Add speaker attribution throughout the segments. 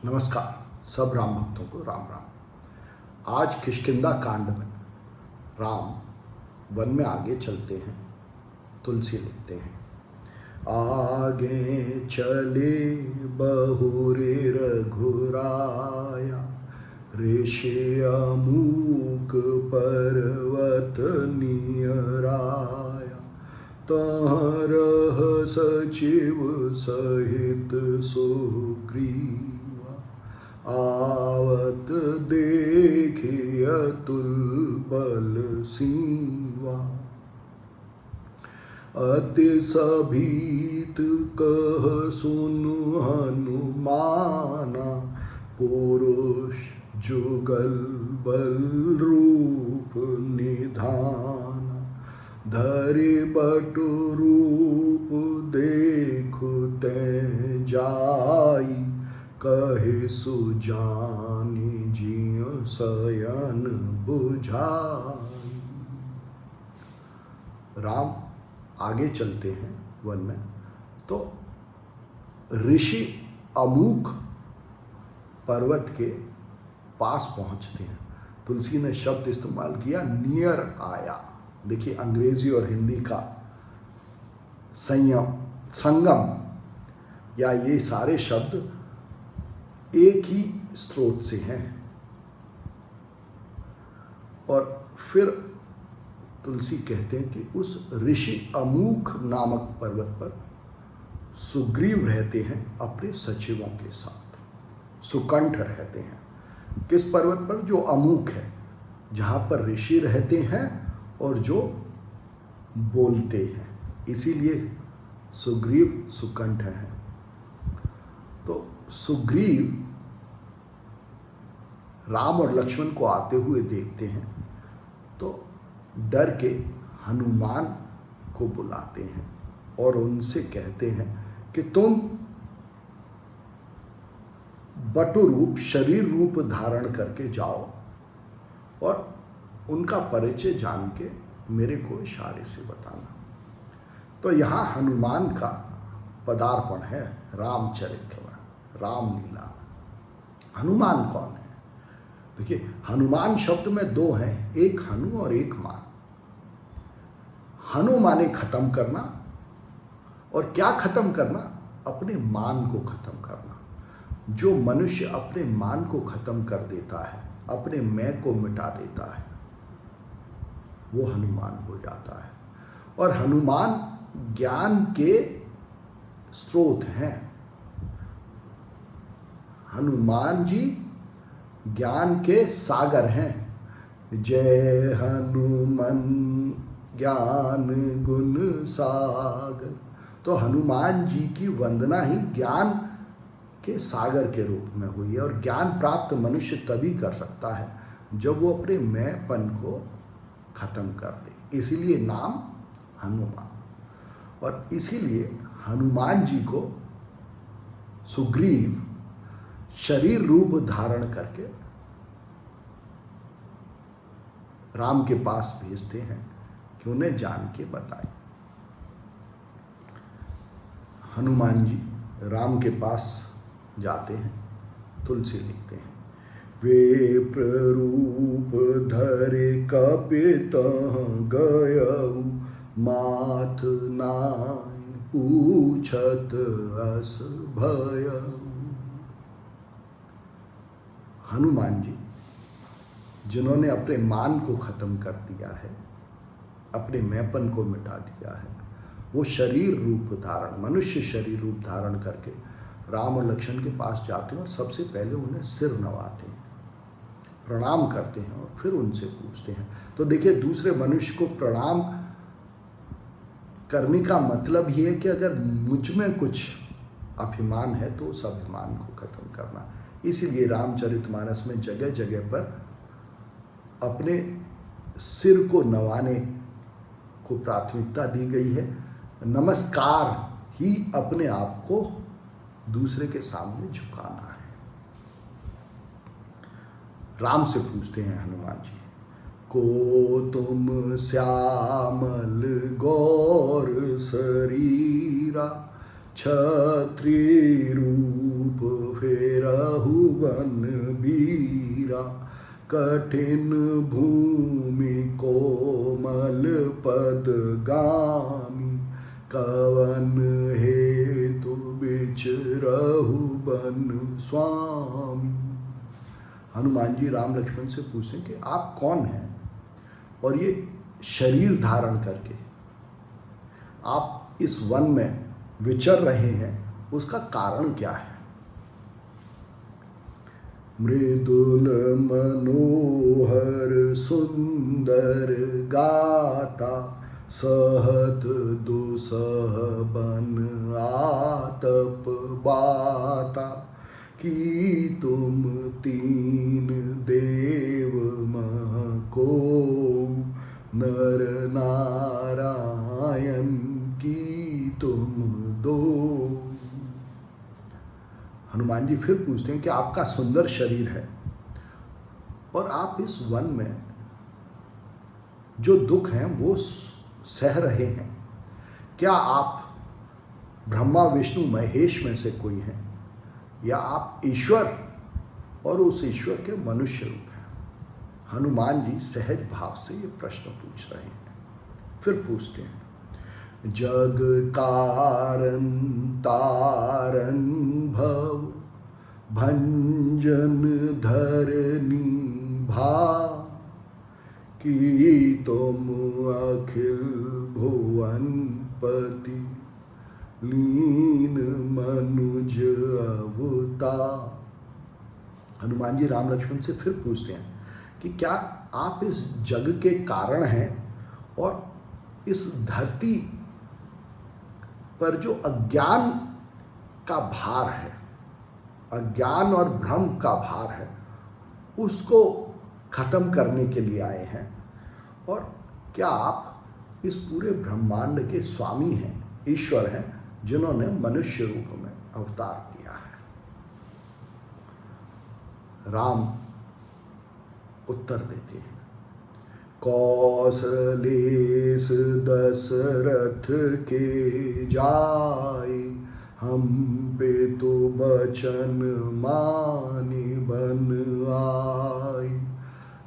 Speaker 1: नमस्कार सब राम भक्तों को राम राम। आज किष्किंधा कांड में राम वन में आगे चलते हैं। तुलसी लिखते हैं, आगे चले बहुरे रघुराया, ऋषि अमूक पर्वत नियराया, तहाँ रह सचिव सहित सुग्रीवा, आवत देखिय तुल बल सीवा, अति सभीत कह सुनु हनुमाना, पुरुष जुगल बल रूप निधाना, धरि बटु रूप देखु ते जाई, कहे सुजानि जिय शयन बुझाई। राम आगे चलते हैं वन में तो ऋषि अमूक पर्वत के पास पहुंचते हैं। तुलसी ने शब्द इस्तेमाल किया नियर आया। देखिए अंग्रेजी और हिंदी का संगम या ये सारे शब्द एक ही स्रोत से हैं। और फिर तुलसी कहते हैं कि उस ऋषि अमूक नामक पर्वत पर सुग्रीव रहते हैं अपने सचिवों के साथ, सुकंठ रहते हैं। किस पर्वत पर? जो अमूक है, जहाँ पर ऋषि रहते हैं और जो बोलते हैं, इसीलिए सुग्रीव सुकंठ है। तो सुग्रीव राम और लक्ष्मण को आते हुए देखते हैं तो डर के हनुमान को बुलाते हैं और उनसे कहते हैं कि तुम बटु रूप, शरीर रूप धारण करके जाओ और उनका परिचय जान के मेरे को इशारे से बताना। तो यहाँ हनुमान का पदार्पण है रामचरित्र में, रामलीला। हनुमान कौन है? देखिए हनुमान शब्द में दो हैं, एक हनु और एक मान। हनु माने खत्म करना, और क्या खत्म करना? अपने मान को खत्म करना। जो मनुष्य अपने मान को खत्म कर देता है, अपने मैं को मिटा देता है, वो हनुमान हो जाता है। और हनुमान ज्ञान के स्रोत हैं। हनुमान जी ज्ञान के सागर हैं। जय हनुमान ज्ञान गुण सागर। तो हनुमान जी की वंदना ही ज्ञान के सागर के रूप में हुई है। और ज्ञान प्राप्त मनुष्य तभी कर सकता है जब वो अपने मैंपन को खत्म कर दे। इसीलिए नाम हनुमान। और इसीलिए हनुमान जी को सुग्रीव शरीर रूप धारण करके राम के पास भेजते हैं कि उन्हें जान के बताए। हनुमान जी राम के पास जाते हैं। तुलसी लिखते हैं, वे प्ररूप धरे कपित गयऊ, माथ नाय पूछत अस भयऊ। हनुमान जी जिन्होंने अपने मान को खत्म कर दिया है, अपने मैंपन को मिटा दिया है, वो शरीर रूप धारण, मनुष्य शरीर रूप धारण करके राम और लक्ष्मण के पास जाते हैं और सबसे पहले उन्हें सिर नवाते हैं, प्रणाम करते हैं और फिर उनसे पूछते हैं। तो देखिए दूसरे मनुष्य को प्रणाम करने का मतलब ये है कि अगर मुझ में कुछ अभिमान है तो उस अभिमान को खत्म करना। इसीलिए रामचरितमानस में जगह जगह पर अपने सिर को नवाने को प्राथमिकता दी गई है। नमस्कार ही अपने आप को दूसरे के सामने झुकाना है। राम से पूछते हैं हनुमान जी, को तुम श्यामल गौर शरीरा, क्षत्रिय रूप फेरहु वन बीरा, कठिन भूमि कोमल पदगामी, कवन हेतु बिचरहु बन स्वामी। हनुमान जी राम लक्ष्मण से पूछते हैं कि आप कौन हैं और ये शरीर धारण करके आप इस वन में विचर रहे हैं, उसका कारण क्या है? मृदुल मनोहर सुंदर गाता, सहत दुसह बन आतप बाता, कि तुम तीन देव मह को, नर नारायण की तुम दो। हनुमान जी फिर पूछते हैं कि आपका सुंदर शरीर है और आप इस वन में जो दुख हैं वो सह रहे हैं, क्या आप ब्रह्मा विष्णु महेश में से कोई हैं, या आप ईश्वर और उस ईश्वर के मनुष्य रूप हैं? हनुमान जी सहज भाव से ये प्रश्न पूछ रहे हैं। फिर पूछते हैं, जग कारण तारन भव, भंजन धरनी भा, कि तुम अखिल भुवन पति, लीन मनुज अवतार। हनुमान जी राम लक्ष्मण से फिर पूछते हैं कि क्या आप इस जग के कारण हैं और इस धरती पर जो अज्ञान का भार है, अज्ञान और भ्रम का भार है, उसको खत्म करने के लिए आए हैं, और क्या आप इस पूरे ब्रह्मांड के स्वामी हैं, ईश्वर हैं, जिन्होंने मनुष्य रूप में अवतार लिया है? राम उत्तर देते हैं, कौशलेश दशरथ के जाय, हम पे तो बचन मानि बन आय,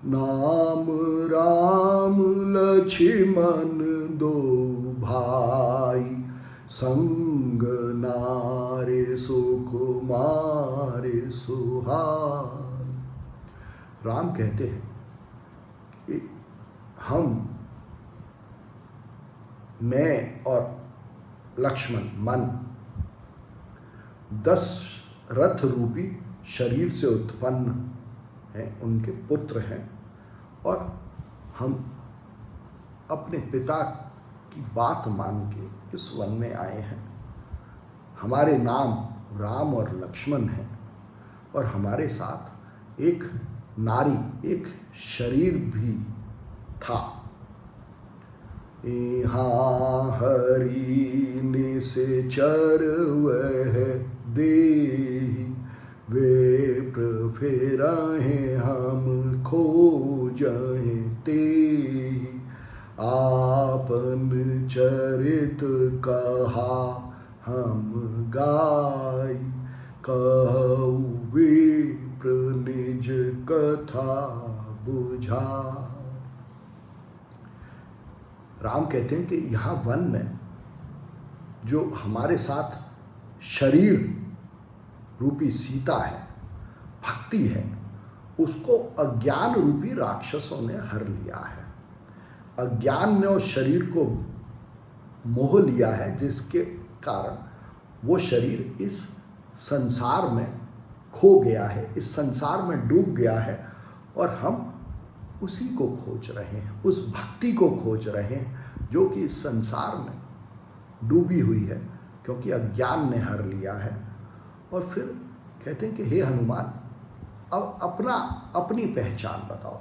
Speaker 1: नाम राम लक्ष्मण दो भाई, संग नारे सुकुमारे सुहाय। राम कहते हैं कि मैं और लक्ष्मण मन 10 रथ रूपी शरीर से उत्पन्न हैं, उनके पुत्र हैं, और हम अपने पिता की बात मान के इस वन में आए हैं। हमारे नाम राम और लक्ष्मण हैं, और हमारे साथ एक नारी, एक शरीर भी था। यहाँ हरि निश्चर वह देहि, वे प्रफेराहें हम खोजहें तेहि, आपन चरित कहा हम गाय, कहु विप्र निज कथा बुझा। राम कहते हैं कि यहाँ वन में जो हमारे साथ शरीर रूपी सीता है, भक्ति है, उसको अज्ञान रूपी राक्षसों ने हर लिया है। अज्ञान ने उस शरीर को मोह लिया है, जिसके कारण वो शरीर इस संसार में खो गया है, इस संसार में डूब गया है, और हम उसी को खोज रहे हैं, उस भक्ति को खोज रहे हैं जो कि इस संसार में डूबी हुई है, क्योंकि अज्ञान ने हर लिया है। और फिर कहते हैं कि हे हनुमान, अब अपनी पहचान बताओ,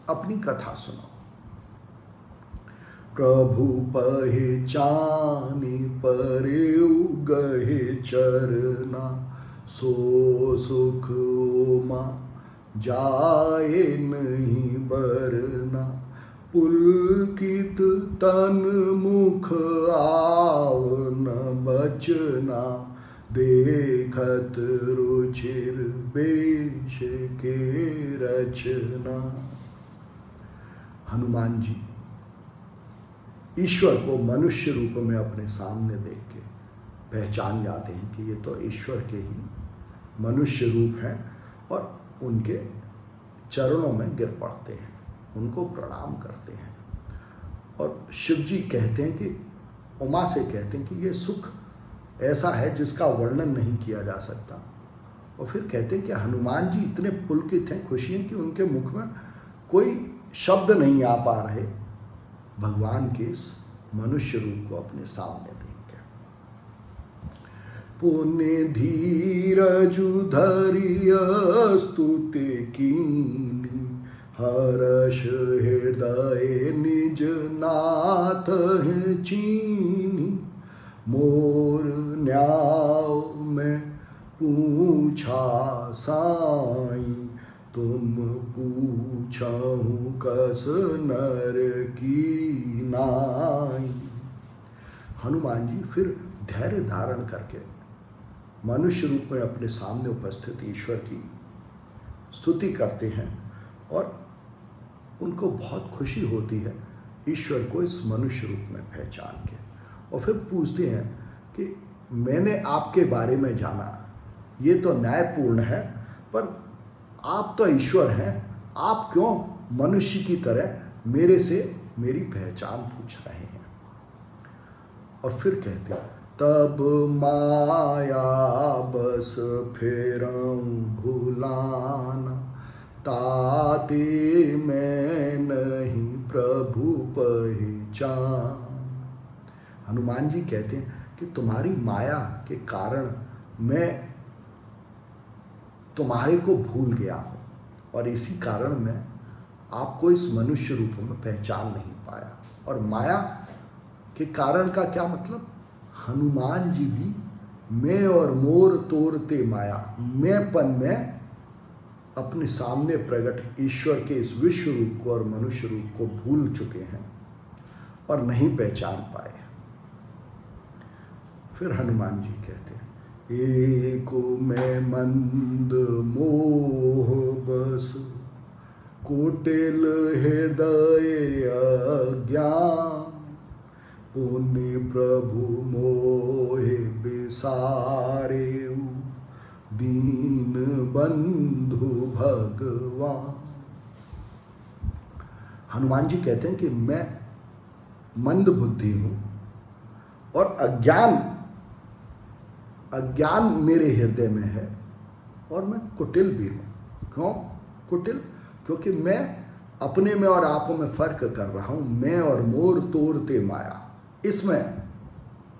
Speaker 1: अपनी कथा सुनाओ। प्रभु पहचानी परेउ गहे चरना, सो सुख ओमा जाए नहीं बरना, पुलकित तन मुख आव न बचना, देखत रुचिर बेश के रचना। हनुमान जी ईश्वर को मनुष्य रूप में अपने सामने देख के पहचान जाते हैं कि ये तो ईश्वर के ही मनुष्य रूप हैं, और उनके चरणों में गिर पड़ते हैं, उनको प्रणाम करते हैं। और शिव जी कहते हैं कि उमा से कहते हैं कि ये सुख ऐसा है जिसका वर्णन नहीं किया जा सकता। और फिर कहते हैं कि हनुमान जी इतने पुलकित हैं, खुशी हैं कि उनके मुख में कोई शब्द नहीं आ पा रहे भगवान के इस मनुष्य रूप को अपने सामने देख के। पुण्य धीरजु धरिय स्तुति कीनी, हर्ष हृदय निज नाथ चीनी। मोर न्याव में पूछा साईं, तुम पूछहु कस नर की नाई। हनुमान जी फिर धैर्य धारण करके मनुष्य रूप में अपने सामने उपस्थित ईश्वर की स्तुति करते हैं, और उनको बहुत खुशी होती है ईश्वर को इस मनुष्य रूप में पहचान के। और फिर पूछते हैं कि मैंने आपके बारे में जाना, ये तो न्यायपूर्ण है, पर आप तो ईश्वर हैं, आप क्यों मनुष्य की तरह मेरे से मेरी पहचान पूछ रहे हैं। और फिर कहते हैं, तब माया बस फेरं भुलाना, ताते मैं नहीं प्रभु पहचान। हनुमान जी कहते हैं कि तुम्हारी माया के कारण मैं तुम्हारे को भूल गया हूँ, और इसी कारण मैं आपको इस मनुष्य रूप में पहचान नहीं पाया। और माया के कारण का क्या मतलब, हनुमान जी भी मैं और मोर तोरते माया, मैंपन में अपने सामने प्रकट ईश्वर के इस विश्व रूप को और मनुष्य रूप को भूल चुके हैं और नहीं पहचान पाए। फिर हनुमान जी कहते हैं, एको मैं मंद मोह बस, कुटिल हृदय अज्ञान। पुण्य प्रभु मोहे बिसारेउ, दीन बंधु भगवान। हनुमान जी कहते हैं कि मैं मंद बुद्धि हूं, और अज्ञान मेरे हृदय में है, और मैं कुटिल भी हूं। क्यों कुटिल? क्योंकि मैं अपने में और आप में फर्क कर रहा हूं। मैं और मोर तोरते माया, इसमें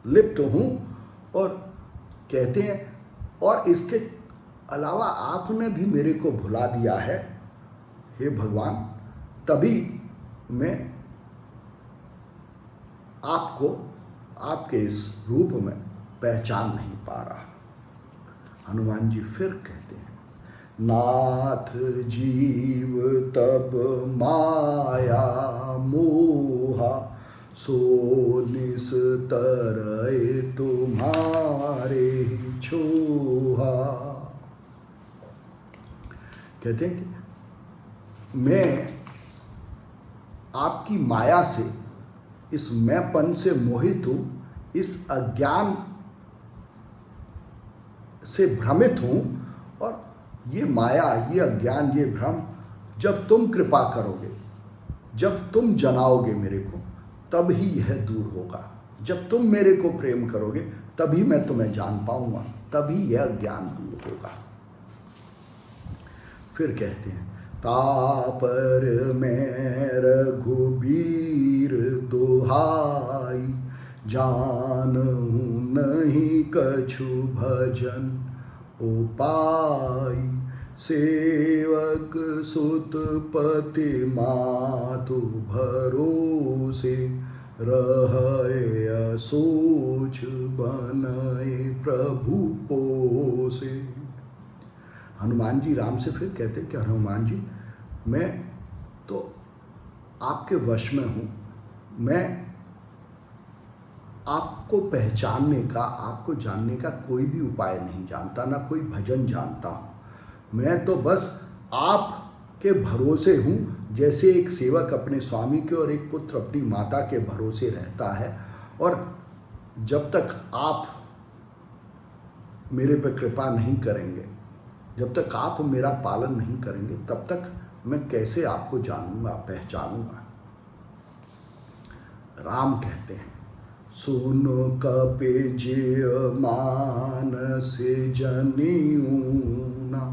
Speaker 1: लिप्त हूं। और कहते हैं, और इसके अलावा आपने भी मेरे को भुला दिया है हे भगवान, तभी मैं आपको आपके इस रूप में पहचान नहीं पा रहा। हनुमान जी फिर कहते हैं, नाथ जीव तब माया मोहा, सो निस्तरय तुम्हारे छोहा। कहते हैं कि मैं आपकी माया से, इस मैंपन से मोहित हूं, इस अज्ञान से भ्रमित हूं, और ये माया, ये अज्ञान, ये भ्रम जब तुम कृपा करोगे, जब तुम जनाओगे मेरे को, तब ही यह दूर होगा। जब तुम मेरे को प्रेम करोगे तभी मैं तुम्हें जान पाऊंगा, तभी यह ज्ञान दूर होगा। फिर कहते हैं, तापर मैं रघुबीर दुहाई, जानहु नहीं कछु भजन उपाय। सेवक सुत पति मातु भरोसे, रहय असोच बनय प्रभु पोसे। हनुमान जी राम से फिर कहते हैं कि हनुमान जी, मैं तो आपके वश में हूँ, मैं आपको पहचानने का, आपको जानने का कोई भी उपाय नहीं जानता, ना कोई भजन जानता हूँ। मैं तो बस आपके भरोसे हूँ, जैसे एक सेवक अपने स्वामी के और एक पुत्र अपनी माता के भरोसे रहता है। और जब तक आप मेरे पर कृपा नहीं करेंगे, जब तक आप मेरा पालन नहीं करेंगे, तब तक मैं कैसे आपको जानूंगा, पहचानूंगा। राम कहते हैं, सुनो कपिज मानस जनियूना,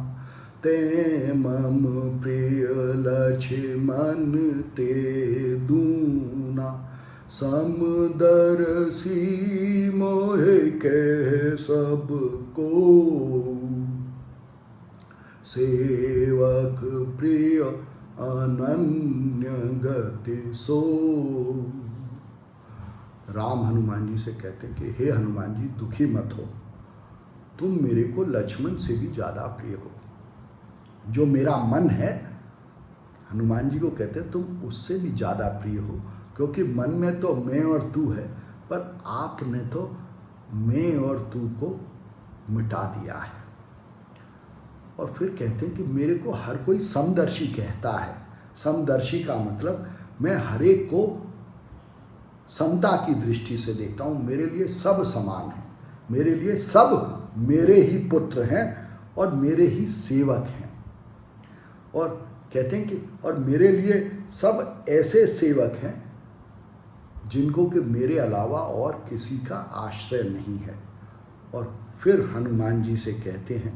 Speaker 1: ते मम प्रिय लक्ष्मण ते दूना, समदर्शी मोहे के सब को, सेवक प्रिय अनन्य गति सो। राम हनुमान जी से कहते हैं कि हे हनुमान जी, दुखी मत हो, तुम मेरे को लक्ष्मण से भी ज़्यादा प्रिय हो। जो मेरा मन है, हनुमान जी को कहते हैं तुम उससे भी ज़्यादा प्रिय हो, क्योंकि मन में तो मैं और तू है, पर आपने तो मैं और तू को मिटा दिया है। और फिर कहते हैं कि मेरे को हर कोई समदर्शी कहता है। समदर्शी का मतलब मैं हर एक को समता की दृष्टि से देखता हूँ। मेरे लिए सब समान है, मेरे लिए सब मेरे ही पुत्र हैं और मेरे ही सेवक हैं। और कहते हैं कि और मेरे लिए सब ऐसे सेवक हैं जिनको कि मेरे अलावा और किसी का आश्रय नहीं है। और फिर हनुमान जी से कहते हैं,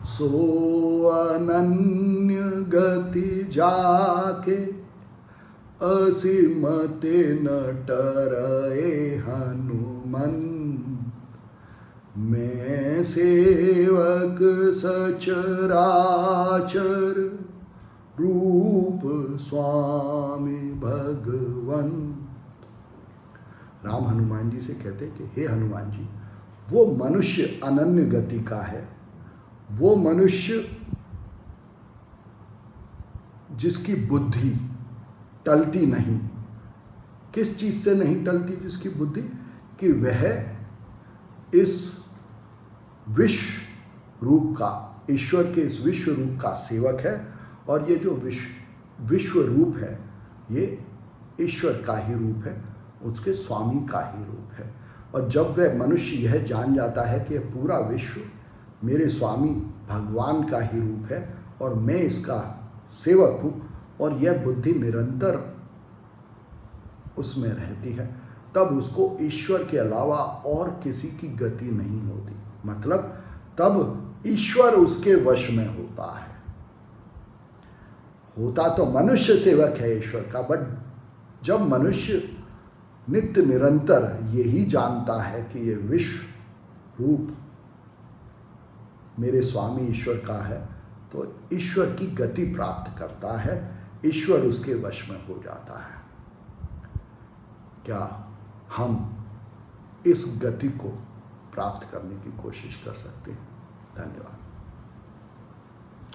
Speaker 1: सो अनन्य गति जाके, असीमते न टरए हनुमन, मैं सेवक सचराचर, रूप स्वामी भगवन। राम हनुमान जी से कहते हैं कि हे हनुमान जी, वो मनुष्य अनन्य गति का है, वो मनुष्य जिसकी बुद्धि टलती नहीं। किस चीज से नहीं टलती जिसकी बुद्धि? कि वह इस विश्व रूप का, ईश्वर के इस विश्व रूप का सेवक है। और ये जो विश्व रूप है, ये ईश्वर का ही रूप है, उसके स्वामी का ही रूप है। और जब वह मनुष्य यह जान जाता है कि यह पूरा विश्व मेरे स्वामी भगवान का ही रूप है और मैं इसका सेवक हूँ, और यह बुद्धि निरंतर उसमें रहती है, तब उसको ईश्वर के अलावा और किसी की गति नहीं होती। मतलब तब ईश्वर उसके वश में होता है। होता तो मनुष्य सेवक है ईश्वर का, बट जब मनुष्य नित्य निरंतर यही जानता है कि यह विश्व रूप मेरे स्वामी ईश्वर का है, तो ईश्वर की गति प्राप्त करता है, ईश्वर उसके वश में हो जाता है। क्या हम इस गति को प्राप्त करने की कोशिश कर सकते हैं? धन्यवाद।